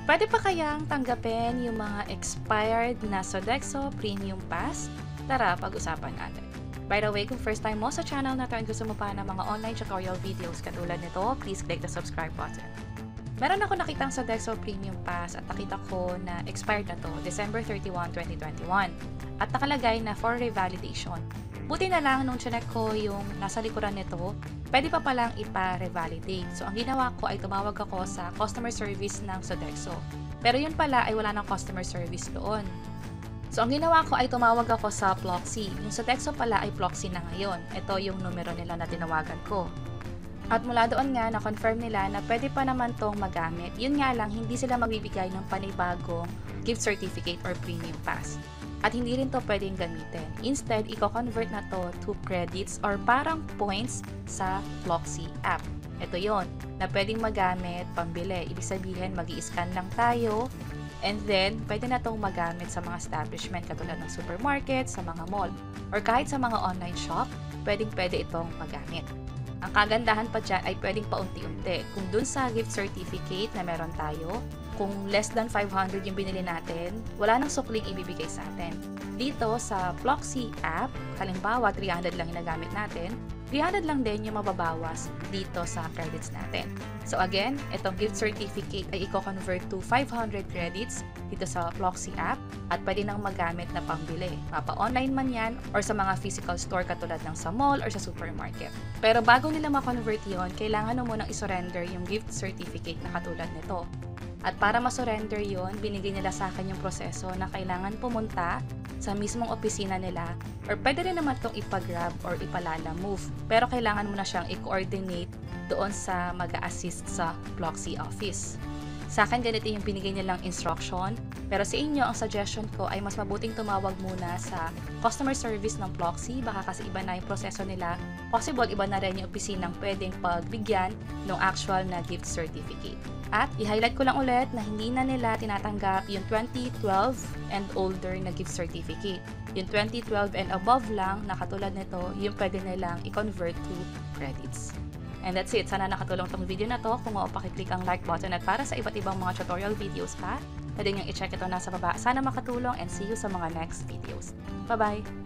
Pwede pa kayang tanggapin yung mga expired na Sodexo Premium Pass? Tara, pag-usapan natin. By the way, kung first time mo sa channel na to and gusto mo pa ng mga online tutorial videos katulad nito, please click the subscribe button. Meron ako nakitang Sodexo Premium Pass at nakita ko na expired na to, December 31, 2021. At nakalagay na for revalidation. Buti na lang nung chinek ko yung nasa likuran nito, pwede pa palang ipa-revalidate. So, ang ginawa ko ay tumawag ako sa customer service ng Sodexo. Pero yun pala ay wala ng customer service doon. So, ang ginawa ko ay tumawag ako sa Ploxy. Yung Sodexo pala ay Ploxy na ngayon. Ito yung numero nila na tinawagan ko. At mula doon nga, na-confirm nila na pwede pa naman tong magamit. Yun nga lang, hindi sila magbibigay ng panibagong gift certificate or premium pass. At hindi rin to pwedeng gamitin. Instead, i-convert na to to credits or parang points sa Ploxy app. Ito yon na pwedeng magamit, pambili. Ibig sabihin, mag-i-scan lang tayo. And then, pwede na itong magamit sa mga establishment katulad ng supermarket, sa mga mall, or kahit sa mga online shop, pwede itong magamit. Ang kagandahan pa dyan ay pwedeng paunti-unti. Kung dun sa gift certificate na meron tayo, kung less than 500 yung binili natin, wala nang sukling ibibigay sa atin. Dito sa Ploxy app, halimbawa 300 lang yung nagamit natin, 300 lang din yung mababawas dito sa credits natin. So again, itong gift certificate ay i-convert to 500 credits dito sa Ploxy app at pwede nang magamit na pambili. Mapa-online man yan or sa mga physical store katulad ng sa mall or sa supermarket. Pero bago nila ma-convert yon, kailangan mo munang isurrender yung gift certificate na katulad nito. At para ma-surrender yon, binigay nila sa akin yung proseso na kailangan pumunta sa mismong opisina nila or pwede rin naman itong ipag-grab or ipalala move. Pero kailangan mo na siyang i-coordinate doon sa mag-a-assist sa Ploxy office. Sa akin, ganito yung binigay nilang instruction. Pero sa inyo, ang suggestion ko ay mas mabuting tumawag muna sa customer service ng Ploxy. Baka kasi iba na yung proseso nila. Possible, iba na rin yung opisinang pwedeng pagbigyan ng actual na gift certificate. At i-highlight ko lang ulit na hindi na nila tinatanggap yung 2012 and older na gift certificate. Yung 2012 and above lang na katulad nito, yung pwede nilang i-convert to credits. And that's it. Sana nakatulong tong video na to. Kung pakiclick ang like button at para sa iba't ibang mga tutorial videos pa, pwede nyo i-check ito nasa baba. Sana makatulong and see you sa mga next videos. Bye-bye!